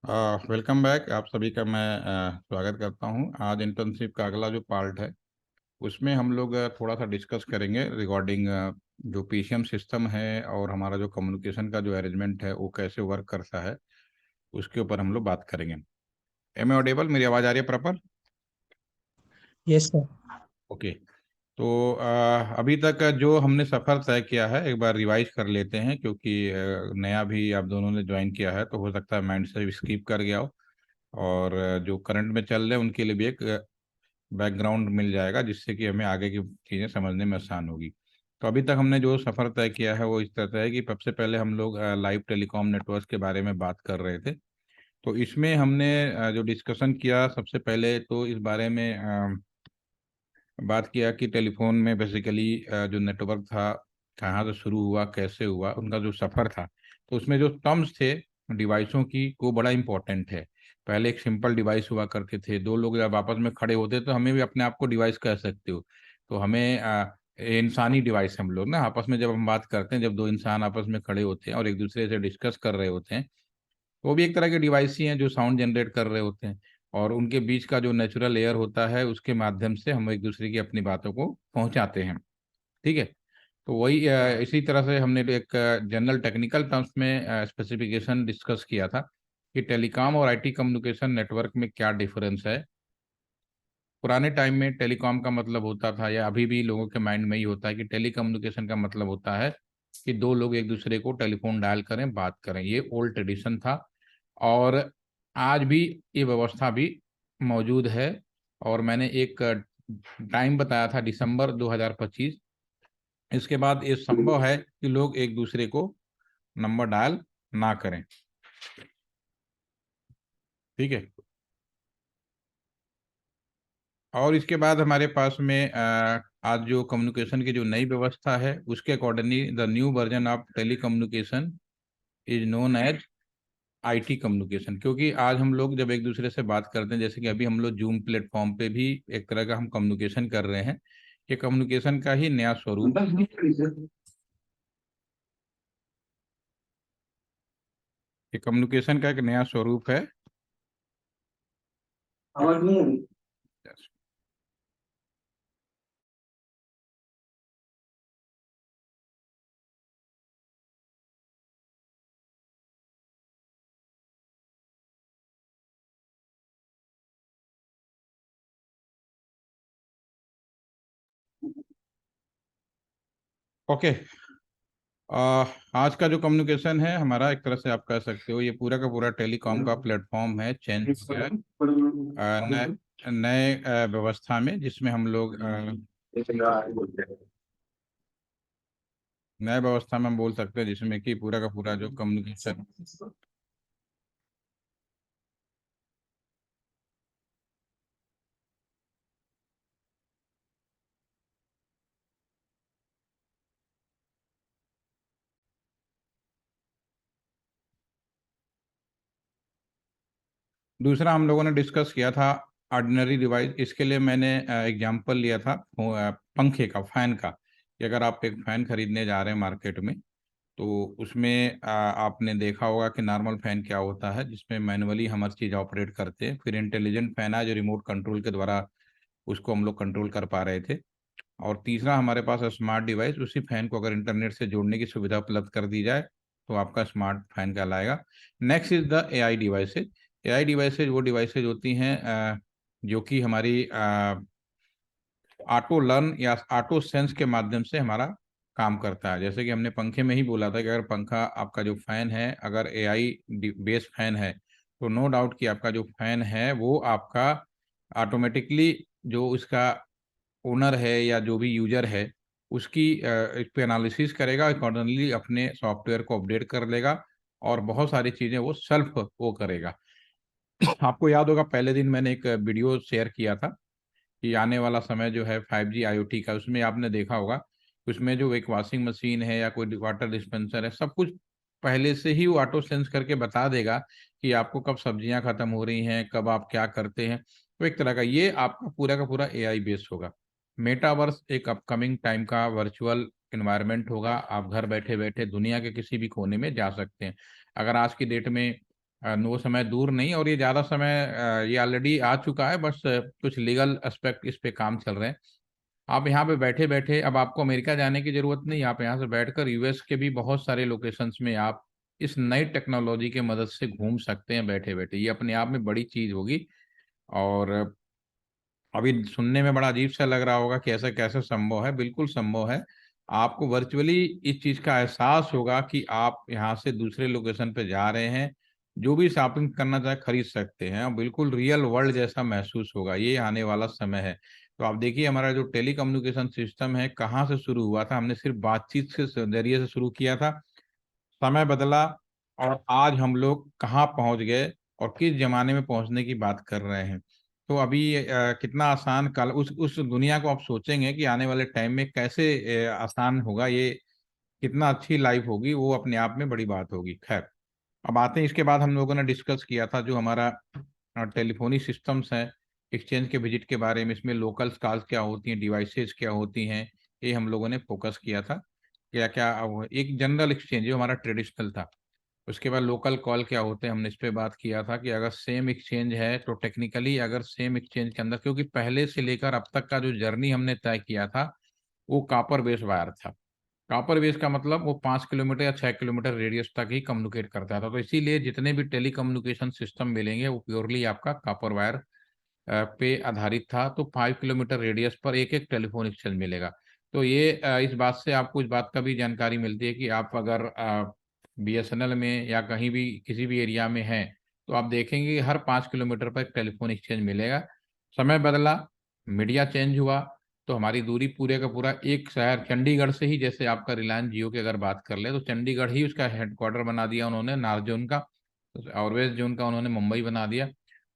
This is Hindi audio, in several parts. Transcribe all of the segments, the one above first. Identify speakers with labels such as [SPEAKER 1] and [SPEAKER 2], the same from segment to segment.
[SPEAKER 1] Welcome back. आप सभी का मैं स्वागत करता हूं। आज इंटर्नशिप का अगला जो पार्ट है उसमें हम लोग थोड़ा सा डिस्कस करेंगे रिगार्डिंग जो पीसीएम सिस्टम है और हमारा जो कम्युनिकेशन का जो अरेंजमेंट है वो कैसे वर्क करता है, उसके ऊपर हम लोग बात करेंगे। एम ए ऑडिबल, मेरी आवाज़ आ रही है प्रॉपर?
[SPEAKER 2] Yes sir.
[SPEAKER 1] ओके। तो अभी तक जो हमने सफ़र तय किया है एक बार रिवाइज कर लेते हैं, क्योंकि नया भी आप दोनों ने ज्वाइन किया है तो हो सकता है माइंड से स्किप कर गया हो। और जो करंट में चल रहे हैं उनके लिए भी एक बैकग्राउंड मिल जाएगा, जिससे कि हमें आगे की चीज़ें समझने में आसान होगी। तो अभी तक हमने जो सफ़र तय किया है वो इस तरह है कि सबसे पहले हम लोग लाइव टेलीकॉम नेटवर्क के बारे में बात कर रहे थे। तो इसमें हमने जो डिस्कशन किया, सबसे पहले तो इस बारे में बात किया कि टेलीफोन में बेसिकली जो नेटवर्क था कहाँ से शुरू हुआ, कैसे हुआ, उनका जो सफ़र था। तो उसमें जो टर्म्स थे डिवाइसों की वो बड़ा इंपॉर्टेंट है। पहले एक सिंपल डिवाइस हुआ करते थे, दो लोग जब आपस में खड़े होते तो हमें भी अपने आप को डिवाइस कह सकते हो। तो हमें इंसानी डिवाइस हम लोग ना आपस में जब हम बात करते हैं, जब दो इंसान आपस में खड़े होते हैं और एक दूसरे से डिस्कस कर रहे होते हैं, वो भी एक तरह के डिवाइस ही हैं जो साउंड जनरेट कर रहे होते हैं। और उनके बीच का जो नेचुरल एयर होता है उसके माध्यम से हम एक दूसरे की अपनी बातों को पहुंचाते हैं। ठीक है। तो वही इसी तरह से हमने एक जनरल टेक्निकल टर्म्स में स्पेसिफिकेशन डिस्कस किया था कि टेलीकॉम और आईटी कम्युनिकेशन नेटवर्क में क्या डिफरेंस है। पुराने टाइम में टेलीकॉम का मतलब होता था, या अभी भी लोगों के माइंड में ही होता है कि टेलीकम्युनिकेशन का मतलब होता है कि दो लोग एक दूसरे को टेलीफोन डायल करें, बात करें। ये ओल्ड ट्रेडिशन था और आज भी ये व्यवस्था भी मौजूद है। और मैंने एक टाइम बताया था दिसंबर 2025। इसके बाद ये संभव है कि लोग एक दूसरे को नंबर डायल ना करें। ठीक है। और इसके बाद हमारे पास में आज जो कम्युनिकेशन की जो नई व्यवस्था है उसके accordingly the new version of telecommunication is known as IT communication. क्योंकि आज हम लोग जब एक दूसरे से बात करते हैं, जैसे कि अभी हम लोग जूम प्लेटफॉर्म पे भी एक तरह का हम कम्युनिकेशन कर रहे हैं, ये कम्युनिकेशन का ही नया स्वरूप, ये कम्युनिकेशन का एक नया स्वरूप है। ओके। आ, आज का जो कम्युनिकेशन है हमारा, एक तरह से आप कह सकते हो ये पूरा का पूरा टेलीकॉम का प्लेटफॉर्म है, चेंज हो गया है नए नए व्यवस्था में, जिसमें हम लोग नए व्यवस्था में हम बोल सकते हैं जिसमें कि पूरा का पूरा जो कम्युनिकेशन। दूसरा हम लोगों ने डिस्कस किया था ऑर्डिनरी डिवाइस। इसके लिए मैंने एग्जांपल लिया था पंखे का, फैन का, कि अगर आप एक फैन खरीदने जा रहे हैं मार्केट में, तो उसमें आपने देखा होगा कि नॉर्मल फैन क्या होता है, जिसमें मैनुअली हम हर चीज़ ऑपरेट करते हैं। फिर इंटेलिजेंट फैन है जो रिमोट कंट्रोल के द्वारा उसको हम लोग कंट्रोल कर पा रहे थे। और तीसरा हमारे पास स्मार्ट डिवाइस, उसी फैन को अगर इंटरनेट से जोड़ने की सुविधा उपलब्ध कर दी जाए तो आपका स्मार्ट फैन कहलाएगा। Next is the AI devices. AI devices वो डिवाइसेज होती हैं जो कि हमारी ऑटो लर्न या ऑटो सेंस के माध्यम से हमारा काम करता है। जैसे कि हमने पंखे में ही बोला था कि अगर पंखा आपका जो फैन है अगर एआई बेस फैन है, तो नो डाउट कि आपका जो फैन है वो आपका ऑटोमेटिकली जो उसका ओनर है या जो भी यूजर है उसकी इस पे एनालिसिस करेगा, अकॉर्डिंगली अपने सॉफ्टवेयर को अपडेट कर लेगा और बहुत सारी चीज़ें वो सेल्फ वो करेगा। आपको याद होगा पहले दिन मैंने एक वीडियो शेयर किया था कि आने वाला समय जो है 5G IoT का, उसमें आपने देखा होगा उसमें जो एक वॉशिंग मशीन है या कोई वाटर डिस्पेंसर है, सब कुछ पहले से ही वो ऑटो सेंस करके बता देगा कि आपको कब सब्जियां खत्म हो रही हैं, कब आप क्या करते हैं। तो एक तरह का ये आपका पूरा का पूरा एआई बेस्ड होगा। मेटावर्स एक अपकमिंग टाइम का वर्चुअल इन्वायरमेंट होगा। आप घर बैठे बैठे दुनिया के किसी भी कोने में जा सकते हैं। अगर आज की डेट में वो समय दूर नहीं, और ये ज़्यादा समय ये ऑलरेडी आ चुका है, बस कुछ लीगल एस्पेक्ट इस पे काम चल रहे हैं। आप यहाँ पे बैठे बैठे, अब आपको अमेरिका जाने की जरूरत नहीं, आप यहाँ से बैठकर यूएस के भी बहुत सारे लोकेशंस में आप इस नई टेक्नोलॉजी के मदद से घूम सकते हैं बैठे बैठे। ये अपने आप में बड़ी चीज होगी। और अभी सुनने में बड़ा अजीब सा लग रहा होगा कि ऐसा कैसे संभव है। बिल्कुल संभव है। आपको वर्चुअली इस चीज का एहसास होगा कि आप यहाँ से दूसरे लोकेशन पे जा रहे हैं, जो भी शॉपिंग करना चाहे खरीद सकते हैं, और बिल्कुल रियल वर्ल्ड जैसा महसूस होगा। ये आने वाला समय है। तो आप देखिए, हमारा जो टेली कम्युनिकेशन सिस्टम है कहाँ से शुरू हुआ था। हमने सिर्फ बातचीत के जरिए से शुरू किया था, समय बदला, और आज हम लोग कहाँ पहुंच गए और किस जमाने में पहुंचने की बात कर रहे हैं। तो अभी कितना आसान कल उस दुनिया को आप सोचेंगे कि आने वाले टाइम में कैसे आसान होगा ये, कितना अच्छी लाइफ होगी, वो अपने आप में बड़ी बात होगी। खैर, अब आते हैं, इसके बाद हम लोगों ने डिस्कस किया था जो हमारा टेलीफोनी सिस्टम्स है, एक्सचेंज के विजिट के बारे में। इसमें लोकल कॉल्स क्या होती हैं, डिवाइसेस क्या होती हैं, ये हम लोगों ने फोकस किया था। क्या क्या एक जनरल एक्सचेंज जो हमारा ट्रेडिशनल था। उसके बाद लोकल कॉल क्या होते हैं, हमने इस पे बात किया था कि अगर सेम एक्सचेंज है तो टेक्निकली, अगर सेम एक्सचेंज के अंदर, क्योंकि पहले से लेकर अब तक का जो जर्नी हमने तय किया था वो कापर बेस वायर था। कॉपर वेव का मतलब वो 5 किलोमीटर या 6 किलोमीटर रेडियस तक ही कम्युनिकेट करता था। तो इसीलिए जितने भी टेली कम्युनिकेशन सिस्टम मिलेंगे वो प्योरली आपका कॉपर वायर पे आधारित था। तो 5 किलोमीटर रेडियस पर एक एक टेलीफोन एक्सचेंज मिलेगा। तो ये इस बात से आपको इस बात का भी जानकारी मिलती है कि आप अगर बीएसएनएल में या कहीं भी किसी भी एरिया में हैं, तो आप देखेंगे कि हर 5 किलोमीटर पर एक टेलीफोन एक्सचेंज मिलेगा। समय बदला, मीडिया चेंज हुआ, तो हमारी दूरी पूरे का पूरा एक शहर चंडीगढ़ से ही, जैसे आपका रिलायंस जियो की अगर बात कर ले तो चंडीगढ़ ही उसका हेडक्वार्टर बना दिया उन्होंने, नॉर्थ जोन का। और वेस्ट जोन का उन्होंने मुंबई बना दिया।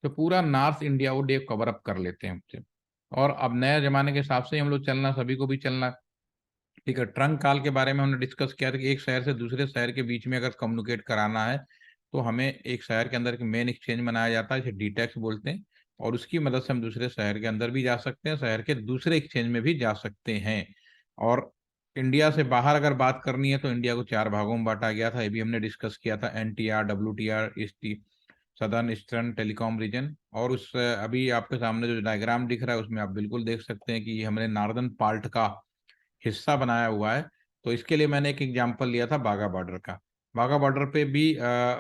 [SPEAKER 1] तो पूरा नॉर्थ इंडिया वो डे कवर अप कर लेते हैं हमसे। और अब नए जमाने के हिसाब से ही हम लोग चलना, सभी को भी चलना। ठीक है, ट्रंक कॉल के बारे में हमने डिस्कस किया था कि एक शहर से दूसरे शहर के बीच में अगर कम्युनिकेट कराना है तो हमें एक शहर के अंदर एक मेन एक्सचेंज बनाया जाता है, इसे डीटेक्स बोलते हैं। और उसकी मदद से हम दूसरे शहर के अंदर भी जा सकते हैं, शहर के दूसरे एक्सचेंज में भी जा सकते हैं। और इंडिया से बाहर अगर बात करनी है तो इंडिया को 4 भागों में बांटा गया था, ये भी हमने डिस्कस किया था। NTR, WTR, east, southern eastern telecom region. और उस अभी आपके सामने जो डायग्राम दिख रहा है उसमें आप बिल्कुल देख सकते हैं कि ये हमने नॉर्दर्न पार्ट का हिस्सा बनाया हुआ है। तो इसके लिए मैंने एक एग्जांपल लिया था बाघा बॉर्डर का। बाघा बॉर्डर पे भी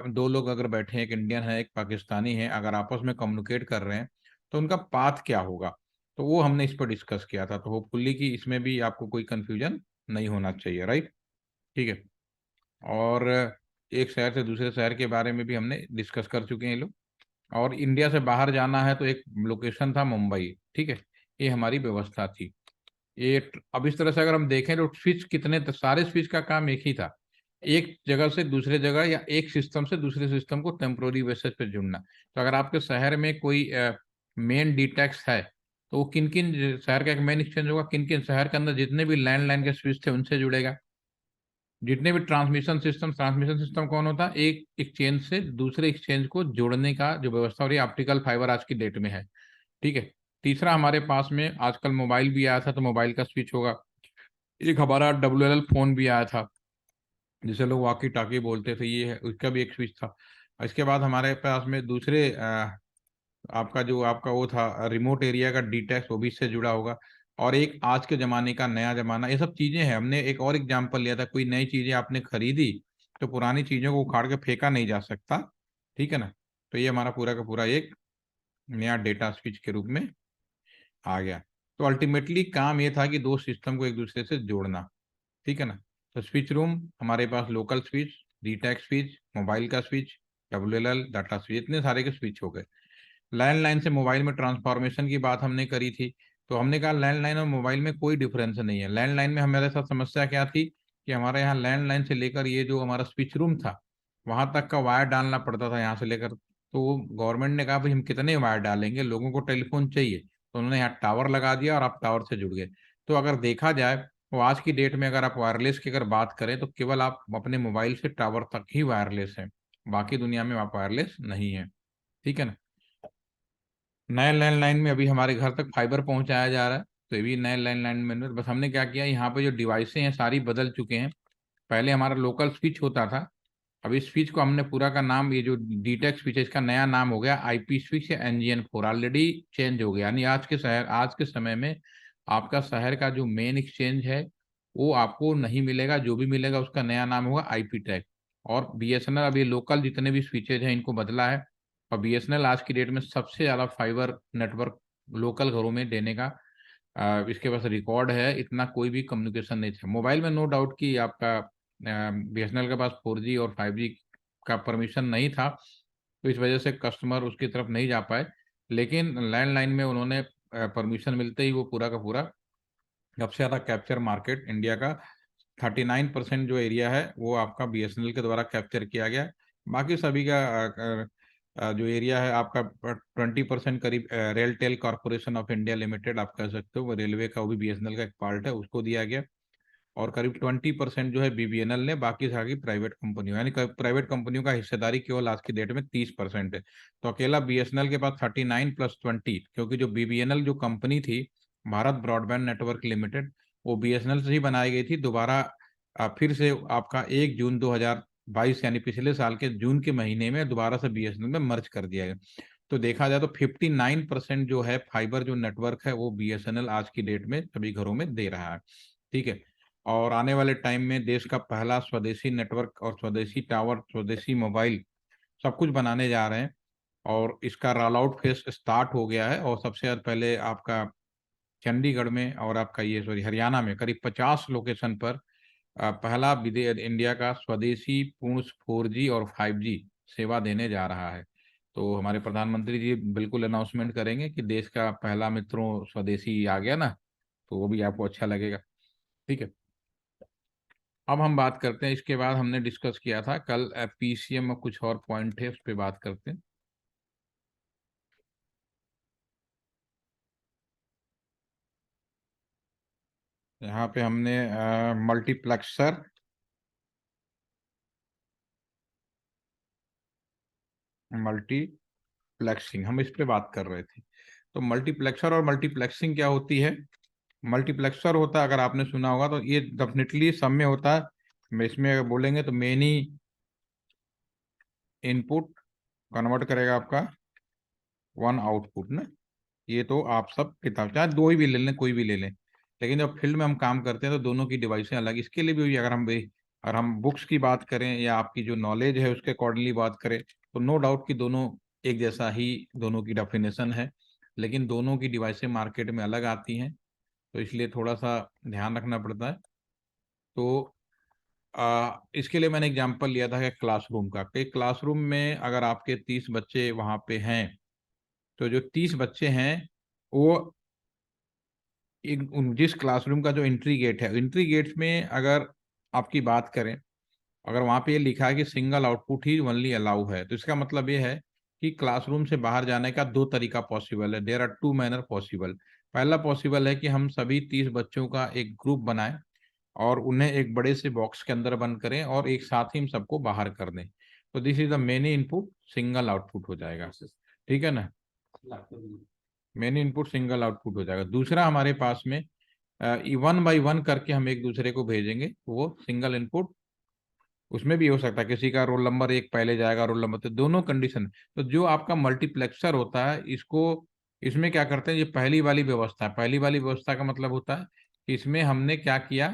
[SPEAKER 1] दो लोग अगर बैठे हैं, एक इंडियन है एक पाकिस्तानी है, अगर आपस में कम्युनिकेट कर रहे हैं तो उनका पाथ क्या होगा। तो वो हमने इस पर डिस्कस किया था। तो होपफुली कि इसमें भी आपको कोई कंफ्यूजन नहीं होना चाहिए, राइट। ठीक है। और एक शहर से दूसरे शहर के बारे में भी हमने डिस्कस कर चुके हैं ये लोग। और इंडिया से बाहर जाना है तो एक लोकेशन था मुंबई। ठीक है, ये हमारी व्यवस्था थी। अब इस तरह से अगर हम देखें तो स्विच कितने, तो सारे स्विच का काम एक ही था, एक जगह से दूसरे जगह या एक सिस्टम से दूसरे सिस्टम को टेम्पोररी बेसिस पे जुड़ना। तो अगर आपके शहर में कोई मेन डीटेक्स है तो वो किन किन शहर का एक मेन एक्सचेंज होगा, किन किन शहर के अंदर जितने भी लैंडलाइन के स्विच थे उनसे जुड़ेगा। जितने भी ट्रांसमिशन सिस्टम कौन होता है, एक एक्सचेंज से दूसरे एक्सचेंज को जोड़ने का जो व्यवस्था हो रही है, ऑप्टिकल फाइबर आज की डेट में है। ठीक है। तीसरा, हमारे पास में आजकल मोबाइल भी आया था तो मोबाइल का स्विच होगा। एक हमारा WLL फोन भी आया था जिसे लोग वॉकी टाकी बोलते थे, ये है, उसका भी एक स्विच था। इसके बाद हमारे पास में दूसरे आपका वो था रिमोट एरिया का डीटेक्स, वो भी इससे जुड़ा होगा। और एक आज के जमाने का नया जमाना, ये सब चीजें हैं। हमने एक और एग्जांपल लिया था, कोई नई चीजें आपने खरीदी तो पुरानी चीजों को उखाड़ के फेंका नहीं जा सकता। ठीक है ना। तो ये हमारा पूरा का पूरा एक नया डेटा स्विच के रूप में आ गया। तो अल्टीमेटली काम ये था कि दो सिस्टम को एक दूसरे से जोड़ना। ठीक है ना। तो स्विच रूम, हमारे पास लोकल स्विच, डीटैक स्विच, मोबाइल का स्विच, WLL डाटा स्विच, इतने सारे के स्विच हो गए। लैंडलाइन से मोबाइल में ट्रांसफॉर्मेशन की बात हमने करी थी। तो हमने कहा लैंडलाइन और मोबाइल में कोई डिफरेंस नहीं है। लैंडलाइन में हमारे साथ समस्या क्या थी कि हमारे यहाँ लैंडलाइन से लेकर ये जो हमारा स्विच रूम था वहां तक का वायर डालना पड़ता था यहाँ से लेकर। तो गवर्नमेंट ने कहा भाई हम कितने वायर डालेंगे, लोगों को टेलीफोन चाहिए, तो उन्होंने यहाँ टावर लगा दिया और आप टावर से जुड़ गए। तो अगर देखा जाए तो आज की डेट में अगर आप वायरलेस की अगर बात करें तो केवल आप अपने मोबाइल से टावर तक ही वायरलेस हैं, बाकी दुनिया में आप वायरलेस नहीं है। ठीक है ना। नए लैंडलाइन में अभी हमारे घर तक फाइबर पहुंचाया जा रहा है। तो ये भी नए लैंडलाइन में बस हमने क्या किया, यहाँ पे जो डिवाइसें हैं सारी बदल चुके हैं। पहले हमारा लोकल स्विच होता था, अब इस स्विच को हमने पूरा का नाम, ये जो डीटेक स्विच है इसका नया नाम हो गया आईपी स्विच या NGN4, ऑलरेडी चेंज हो गया। यानी आज के समय में आपका शहर का जो मेन एक्सचेंज है वो आपको नहीं मिलेगा, जो भी मिलेगा उसका नया नाम होगा आईपी टैग। और BSNL अभी लोकल जितने भी स्विचेज हैं इनको बदला है, और BSNL आज की डेट में सबसे ज्यादा फाइबर नेटवर्क लोकल घरों में देने का इसके पास रिकॉर्ड है। इतना कोई भी कम्युनिकेशन नहीं था मोबाइल में, नो डाउट कि आपका BSNL के पास 4G और 5G का परमिशन नहीं था, तो इस वजह से कस्टमर उसकी तरफ नहीं जा पाए। लेकिन लैंडलाइन में उन्होंने परमिशन मिलते ही वो पूरा का पूरा सबसे ज़्यादा कैप्चर मार्केट इंडिया का 39% जो एरिया है वो आपका BSNL के द्वारा कैप्चर किया गया। बाकी सभी का जो एरिया है आपका 20% करीब RailTel corporation of India limited आप कह सकते हो, वो रेलवे का, वो भी BSNL का एक पार्ट है, उसको दिया गया। और करीब 20% जो है BBNL ने, बाकी सारी प्राइवेट कंपनियों, यानी प्राइवेट कंपनियों का हिस्सेदारी केवल आज की डेट में 30% है। तो अकेला BSNL के पास 39 + 20, क्योंकि जो BBNL जो कंपनी थी, भारत ब्रॉडबैंड नेटवर्क लिमिटेड, वो BSNL से ही बनाई गई थी दोबारा। फिर से आपका 1 जून 2022 यानी पिछले साल के जून के महीने में दोबारा से BSNL में मर्ज कर दिया गया। तो देखा जाए तो 59% जो है फाइबर जो नेटवर्क है वो BSNL आज की डेट में सभी घरों में दे रहा है। ठीक है। और आने वाले टाइम में देश का पहला स्वदेशी नेटवर्क और स्वदेशी टावर, स्वदेशी मोबाइल सब कुछ बनाने जा रहे हैं, और इसका रोल आउट फेज स्टार्ट हो गया है। और सबसे ज्यादा पहले आपका चंडीगढ़ में और आपका ये सॉरी हरियाणा में करीब 50 लोकेशन पर पहला इंडिया का स्वदेशी पूर्ण 4G और 5G सेवा देने जा रहा है। तो हमारे प्रधानमंत्री जी बिल्कुल अनाउंसमेंट करेंगे कि देश का पहला मित्रों स्वदेशी आ गया ना, तो वो भी आपको अच्छा लगेगा। ठीक है। अब हम बात करते हैं, इसके बाद हमने डिस्कस किया था कल PCM में कुछ और पॉइंट है, उस पर बात करते हैं। यहाँ पे हमने मल्टीप्लेक्सर, मल्टीप्लेक्सिंग, हम इस पे बात कर रहे थे। तो मल्टीप्लेक्सर और मल्टीप्लेक्सिंग क्या होती है? मल्टीप्लेक्सर होता है, अगर आपने सुना होगा तो ये डेफिनेटली सब में होता है। मैं इसमें अगर बोलेंगे तो मेनी इनपुट कन्वर्ट करेगा आपका 1 आउटपुट ना। ये तो आप सब किताब चाहे दो ही भी ले लें, कोई भी ले लें, लेकिन जब फील्ड में हम काम करते हैं तो दोनों की डिवाइसें अलग। इसके लिए भी अगर हम बुक्स की बात करें या आपकी जो नॉलेज है उसके अकॉर्डिंगली बात करें, तो नो डाउट कि दोनों एक जैसा ही दोनों की डेफिनेशन है, लेकिन दोनों की डिवाइसें मार्केट में अलग आती हैं, तो इसलिए थोड़ा सा ध्यान रखना पड़ता है। तो इसके लिए मैंने एग्जांपल लिया था कि क्लासरूम का, कि क्लासरूम में अगर आपके 30 बच्चे वहाँ पे हैं, तो जो 30 बच्चे हैं वो जिस क्लासरूम का जो एंट्री गेट है, एंट्री गेट में अगर आपकी बात करें, अगर वहां पे ये लिखा है कि सिंगल आउटपुट ही ओनली अलाउ है, तो इसका मतलब ये है कि क्लासरूम से बाहर जाने का दो तरीका पॉसिबल है। There are two manner possible. पहला पॉसिबल है कि हम सभी 30 बच्चों का एक ग्रुप बनाएं और उन्हें एक बड़े से बॉक्स के अंदर बंद करें और एक साथ ही हम सबको बाहर कर दें, तो this is the many input single output हो जाएगा। ठीक है ना, मेनी इनपुट सिंगल आउटपुट हो जाएगा। दूसरा हमारे पास में 1 by 1 करके हम एक दूसरे को भेजेंगे, वो सिंगल इनपुट, उसमें भी हो सकता है किसी का रोल नंबर एक पहले जाएगा, रोल नंबर, तो दोनों कंडीशन। तो जो आपका मल्टीप्लेक्सर होता है इसको, इसमें क्या करते हैं, ये पहली वाली व्यवस्था है। पहली वाली व्यवस्था का मतलब होता है कि इसमें हमने क्या किया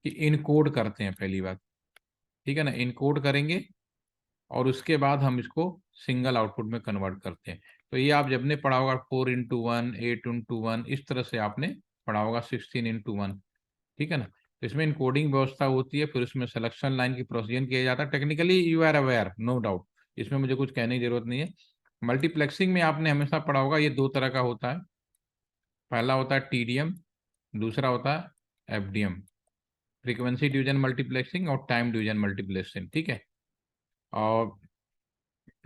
[SPEAKER 1] कि इनकोड करते हैं पहली बात। ठीक है ना, इनकोड करेंगे और उसके बाद हम इसको सिंगल आउटपुट में कन्वर्ट करते हैं। तो ये आप जब ने पढ़ा होगा 4 × 1, 8 × 1, इस तरह से आपने पढ़ा होगा 16 × 1। ठीक है ना, तो इसमें इनकोडिंग व्यवस्था होती है, फिर उसमें सिलेक्शन लाइन की प्रोसीजर किया जाता है। Technically you are aware, no doubt, इसमें मुझे कुछ कहने की जरूरत नहीं है। मल्टीप्लेक्सिंग में आपने हमेशा पढ़ा होगा ये दो तरह का होता है। पहला होता है TDM, दूसरा होता है FDM, फ्रीक्वेंसी डिवीजन मल्टीप्लेक्सिंग और टाइम डिवीजन मल्टीप्लेक्सिंग। ठीक है। और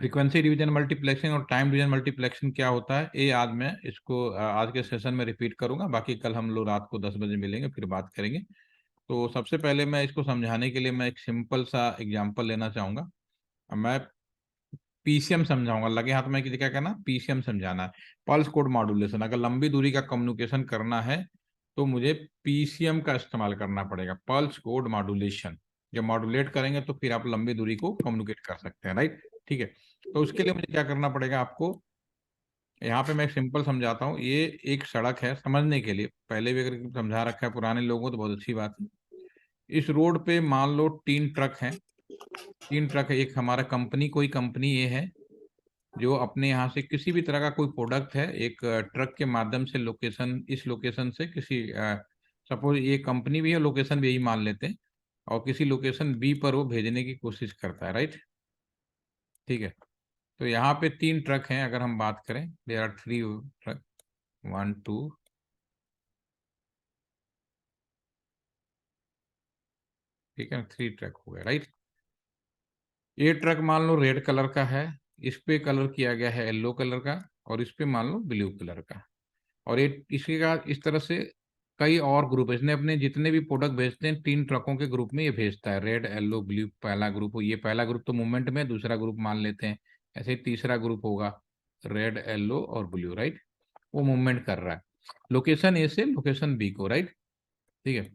[SPEAKER 1] फ्रीक्वेंसी डिवीजन मल्टीप्लेक्सिंग और टाइम डिवीजन मल्टीप्लेक्सिंग क्या होता है, ये आज मैं इसको आज के सेशन में रिपीट करूंगा, बाकी कल हम लोग रात को 10 बजे मिलेंगे फिर बात करेंगे। तो सबसे पहले मैं इसको समझाने के लिए मैं एक सिंपल सा एग्जांपल लेना चाहूंगा। मैं PCM समझाऊंगा, लगे हाथ में कि क्या करना, PCM समझाना है, पल्स कोड मॉड्यूलेशन। अगर लंबी दूरी का कम्युनिकेशन करना है तो मुझे PCM का इस्तेमाल करना पड़ेगा, पल्स कोड मॉड्यूलेशन। जब मॉड्यूलेट करेंगे तो फिर आप लंबी दूरी को कम्युनिकेट कर सकते हैं, राइट। ठीक है, तो उसके लिए मुझे क्या करना पड़ेगा आपको, यहाँ पे मैं सिंपल समझाता हूँ। ये एक सड़क है, समझने के लिए, पहले भी अगर समझा रखा है पुराने लोगों को तो बहुत अच्छी बात है। इस रोड पे मान लो 3 ट्रक हैं, 3 ट्रक है। एक हमारा कंपनी, कोई कंपनी ये है जो अपने यहाँ से किसी भी तरह का कोई प्रोडक्ट है, एक ट्रक के माध्यम से लोकेशन, इस लोकेशन से किसी, सपोज ये कंपनी भी है, लोकेशन भी यही मान लेते हैं, और किसी लोकेशन बी पर वो भेजने की कोशिश करता है, राइट। ठीक है, तो यहाँ पे 3 ट्रक हैं, अगर हम बात करें, देयर आर 3 ट्रक, 1 2, ठीक है, 3 ट्रक हो गए, राइट। ये ट्रक मान लो रेड कलर का है, इस पे कलर किया गया है येलो कलर का, और इस पे मान लो ब्लू कलर का। और ये इसके का इस तरह से कई और ग्रुप है, इसने अपने जितने भी प्रोडक्ट भेजते हैं 3 ट्रकों के ग्रुप में ये भेजता है, रेड येलो ब्लू पहला ग्रुप हो, ये पहला ग्रुप तो मूवमेंट में है, दूसरा ग्रुप मान लेते हैं, ऐसे ही तीसरा ग्रुप होगा, रेड येलो और ब्लू, राइट। वो मूवमेंट कर रहा है लोकेशन ए से लोकेशन बी को, राइट। ठीक है,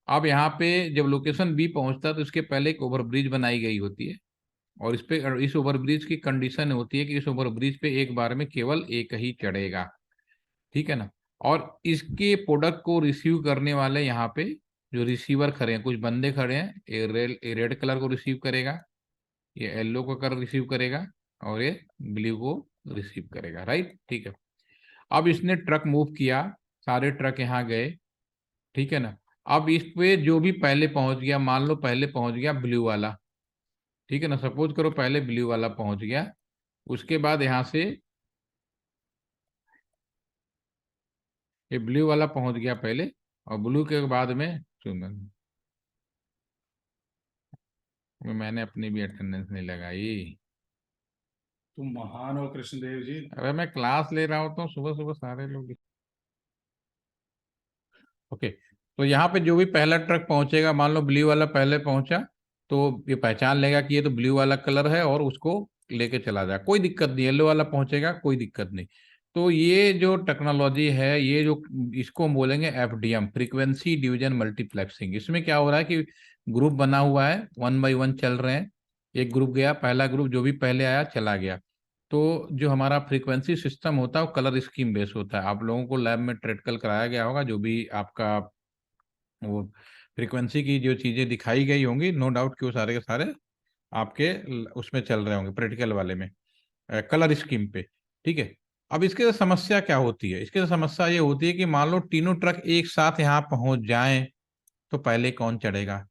[SPEAKER 1] अब यहाँ पे जब लोकेशन बी पहुंचता है तो इसके पहले एक ओवरब्रिज बनाई गई होती है, और इस पे, इस ओवरब्रिज की कंडीशन होती है कि इस ओवरब्रिज पे एक बार में केवल एक ही चढ़ेगा, ठीक है ना। और इसके प्रोडक्ट को रिसीव करने वाले यहाँ पे जो रिसीवर खड़े हैं, कुछ बंदे खड़े हैं, ये रेड कलर को रिसीव करेगा, ये येलो को कलर रिसीव करेगा, और ये ब्लू को रिसीव करेगा, राइट। ठीक है, अब इसने ट्रक मूव किया, सारे ट्रक यहाँ गए, ठीक है ना। अब इस पे जो भी पहले पहुंच गया, मान लो पहले पहुंच गया ब्लू वाला, ठीक है ना, सपोज करो पहले ब्लू वाला पहुंच गया, उसके बाद यहाँ से ये ब्लू वाला पहुंच गया पहले, और ब्लू के बाद में सुन, मैंने अपनी भी अटेंडेंस नहीं लगाई।
[SPEAKER 3] तुम महान हो कृष्णदेव जी।
[SPEAKER 1] अरे मैं क्लास ले रहा होता हूँ सुबह सुबह, सारे लोग। ओके, तो यहाँ पे जो भी पहला ट्रक पहुंचेगा, मान लो ब्लू वाला पहले पहुंचा, तो ये पहचान लेगा कि ये तो ब्लू वाला कलर है, और उसको लेके चला जाए, कोई दिक्कत नहीं। येलो वाला पहुंचेगा, कोई दिक्कत नहीं। तो ये जो टेक्नोलॉजी है, ये जो, इसको हम बोलेंगे एफडीएम, फ्रीक्वेंसी डिवीजन मल्टीप्लेक्सिंग। इसमें क्या हो रहा है कि ग्रुप बना हुआ है, 1 बाई 1 चल रहे हैं, एक ग्रुप गया, पहला ग्रुप जो भी पहले आया चला गया। तो जो हमारा फ्रीक्वेंसी सिस्टम होता है वो कलर स्कीम बेस होता है। आप लोगों को लैब में प्रैक्टिकल कराया गया होगा, जो भी आपका वो फ्रीक्वेंसी की जो चीजें दिखाई गई होंगी, नो डाउट कि वो सारे के सारे आपके उसमें चल रहे होंगे, प्रैक्टिकल वाले में, कलर स्कीम पे। ठीक है, अब इसके समस्या क्या होती है, इसके समस्या ये होती है कि मान लो तीनों ट्रक एक साथ यहाँ पहुंच जाएं, तो पहले कौन चढ़ेगा,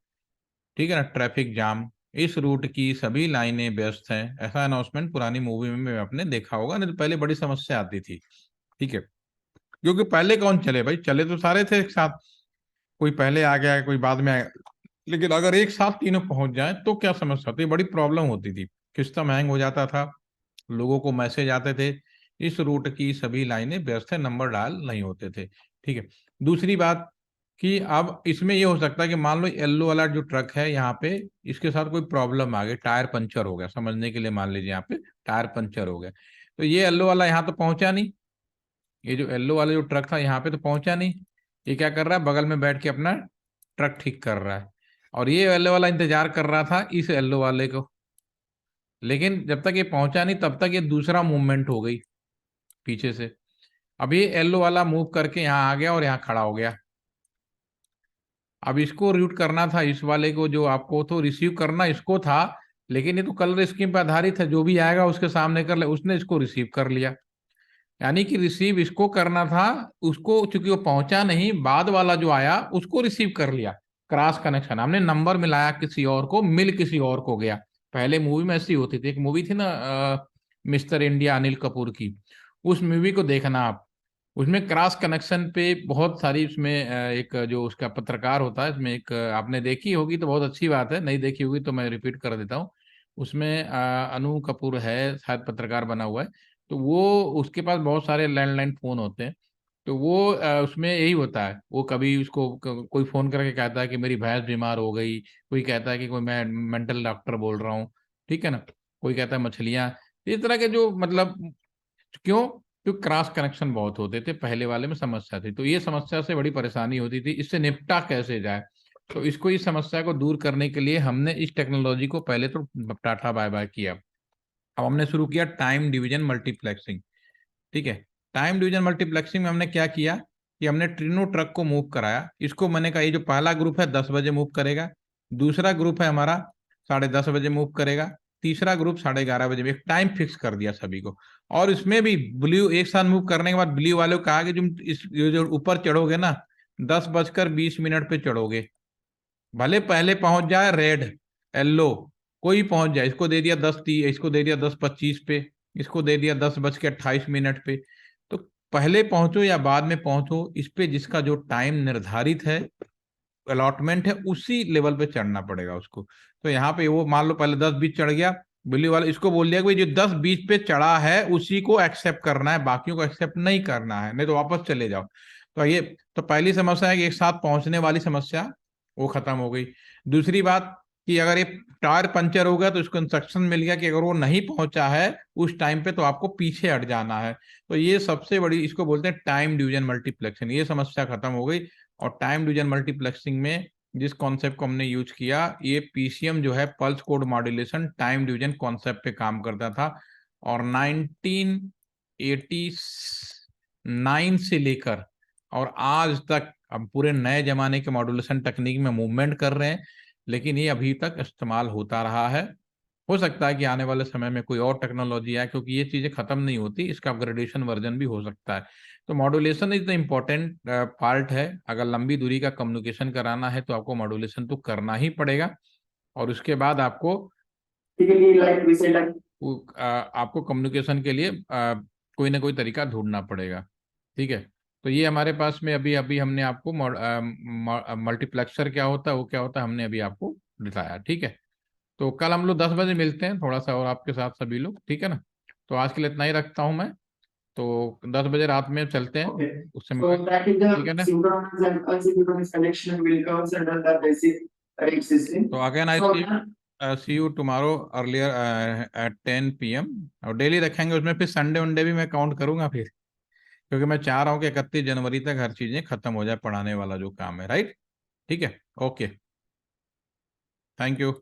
[SPEAKER 1] ठीक है ना। ट्रैफिक जाम, इस रूट की सभी लाइनें व्यस्त हैं, ऐसा अनाउंसमेंट पुरानी मूवी में आपने देखा होगा, नहीं तो पहले बड़ी समस्या आती थी। ठीक है, क्योंकि पहले कौन चले भाई, चले तो सारे थे एक साथ, कोई पहले आ गया कोई बाद में आया, लेकिन अगर एक साथ तीनों पहुंच जाए तो क्या समस्या होती, बड़ी प्रॉब्लम होती थी, सिस्टम हैंग हो जाता था, लोगों को मैसेज आते थे, इस रूट की सभी लाइनें व्यस्त है, नंबर डायल नहीं होते थे। ठीक है, दूसरी बात कि अब इसमें ये हो सकता है कि मान लो येलो वाला जो ट्रक है यहाँ पे, इसके साथ कोई प्रॉब्लम आ गई, टायर पंचर हो गया, समझने के लिए मान लीजिए यहाँ पे टायर पंचर हो गया, तो ये येलो वाला यहाँ तो पहुंचा नहीं, ये जो येलो वाला जो ट्रक था यहाँ पे तो पहुंचा नहीं, ये क्या कर रहा है, बगल में बैठ के अपना ट्रक ठीक कर रहा है, और ये येलो वाला इंतजार कर रहा था इस येलो वाले को, लेकिन जब तक ये पहुंचा नहीं तब तक ये दूसरा मूवमेंट हो गई पीछे से। अब ये येलो वाला मूव करके यहाँ आ गया और यहाँ खड़ा हो गया, अब इसको रूट करना था इस वाले को, जो आपको तो रिसीव करना इसको था, लेकिन ये तो कलर स्कीम पर आधारित है, जो भी आएगा उसके सामने कर ले, उसने इसको रिसीव कर लिया, यानी कि रिसीव इसको करना था, उसको चूंकि वो पहुंचा नहीं, बाद वाला जो आया उसको रिसीव कर लिया, क्रॉस कनेक्शन, हमने नंबर मिलाया किसी और को, मिल किसी और को गया। पहले मूवी में ऐसी होती थी, एक मूवी थी ना मिस्टर इंडिया, अनिल कपूर की, उस मूवी को देखना आप, उसमें क्रॉस कनेक्शन पे बहुत सारी, उसमें एक जो उसका पत्रकार होता है, इसमें एक आपने देखी होगी तो बहुत अच्छी बात है, नहीं देखी होगी तो मैं रिपीट कर देता हूँ। उसमें अनु कपूर है शायद, पत्रकार बना हुआ है, तो वो उसके पास बहुत सारे लैंडलाइन फोन होते हैं, तो वो उसमें यही होता है, वो कभी उसको कोई फोन करके कहता है कि मेरी भैंस बीमार हो गई, कोई कहता है कि कोई मैं मेंटल डॉक्टर बोल रहा हूँ, ठीक है ना, कोई कहता है मछलियां, इस तरह के जो मतलब, क्यों, क्योंकि क्रॉस कनेक्शन बहुत होते थे, पहले वाले में समस्या थी, तो ये समस्या से बड़ी परेशानी होती थी, इससे निपटा कैसे जाए। तो इसको, इस समस्या को दूर करने के लिए हमने इस टेक्नोलॉजी को पहले तो टाटा बाय बाय किया। अब हमने शुरू किया टाइम डिवीजन मल्टीप्लेक्सिंग। ठीक है, टाइम डिवीजन मल्टीप्लेक्सिंग में हमने क्या किया कि हमने ट्रिनो ट्रक को मूव कराया। इसको मैंने कहा ये जो पहला ग्रुप है 10 बजे मूव करेगा, दूसरा ग्रुप है हमारा 10:30 बजे मूव करेगा, तीसरा ग्रुप 11:30 बजे में। एक टाइम फिक्स कर दिया सभी को। और इसमें भी ब्लू एक साथ मूव करने के बाद ब्लू वाले को कहा कि तुम इस ये जो ऊपर चढ़ोगे ना 10:20 पे चढ़ोगे, भले पहले पहुंच जाए रेड येलो कोई पहुंच जाए। इसको दे दिया 10:30, इसको दे दिया 10:25 पे, इसको दे दिया 10:28 पे। तो पहले पहुंचो या बाद में पहुंचो, इस पे जिसका जो टाइम निर्धारित है, अलॉटमेंट है, उसी लेवल पे चढ़ना पड़ेगा उसको। तो यहाँ पे वो मान लो पहले 10:20 चढ़ गया, बिल्ली वाला इसको बोल दिया कि भाई जो 10:20 पे चढ़ा है उसी को एक्सेप्ट करना है, बाकियों को एक्सेप्ट नहीं करना है, नहीं तो वापस चले जाओ। तो ये तो पहली समस्या है कि एक साथ पहुंचने वाली समस्या वो खत्म हो गई। दूसरी बात कि अगर ये टायर पंचर हो गया तो इसको इंस्ट्रक्शन मिल गया कि अगर वो नहीं पहुंचा है उस टाइम पे तो आपको पीछे हट जाना है। तो ये सबसे बड़ी, इसको बोलते हैं टाइम डिवीजन मल्टीप्लेक्सिंग, ये समस्या खत्म हो गई। और टाइम डिवीजन मल्टीप्लेक्सिंग में जिस कॉन्सेप्ट को हमने यूज किया, ये पीसीएम जो है pulse code modulation time division concept पे काम करता था। और 1989 से लेकर और आज तक अब पूरे नए जमाने के मॉड्यूलेशन टेक्निक में मूवमेंट कर रहे हैं, लेकिन ये अभी तक इस्तेमाल होता रहा है। हो सकता है कि आने वाले समय में कोई और टेक्नोलॉजी आए, क्योंकि ये चीजें खत्म नहीं होती, इसका अपग्रेडेशन वर्जन भी हो सकता है। तो modulation is the important part है। अगर लंबी दूरी का कम्युनिकेशन कराना है तो आपको मॉड्यूलेशन तो करना ही पड़ेगा। और उसके बाद आपको आपको कम्युनिकेशन के लिए कोई ना कोई तरीका ढूंढना पड़ेगा। ठीक है, तो ये हमारे पास में अभी अभी हमने आपको मल्टीप्लेक्सर क्या होता है, वो क्या होता है, हमने अभी आपको दिखाया। ठीक है, तो कल हम लोग 10 बजे मिलते हैं थोड़ा सा और आपके साथ सभी लोग, ठीक है ना। तो आज के लिए इतना ही रखता हूँ मैं। तो 10 बजे रात में चलते हैं,
[SPEAKER 4] Okay.
[SPEAKER 1] उससे
[SPEAKER 4] So that is
[SPEAKER 1] ठीक है
[SPEAKER 4] the
[SPEAKER 1] ना।
[SPEAKER 4] synchronous and asynchronous connection will comes under the basic rate system.
[SPEAKER 1] तो again I
[SPEAKER 4] So
[SPEAKER 1] see you tomorrow earlier at 10 PM। और डेली रखेंगे उसमें, फिर संडे वनडे भी मैं काउंट करूंगा फिर, क्योंकि मैं चाह रहा हूँ कि 31 जनवरी तक हर चीजें खत्म हो जाए, पढ़ाने वाला जो काम है, राइट। ठीक है, ओके, थैंक यू।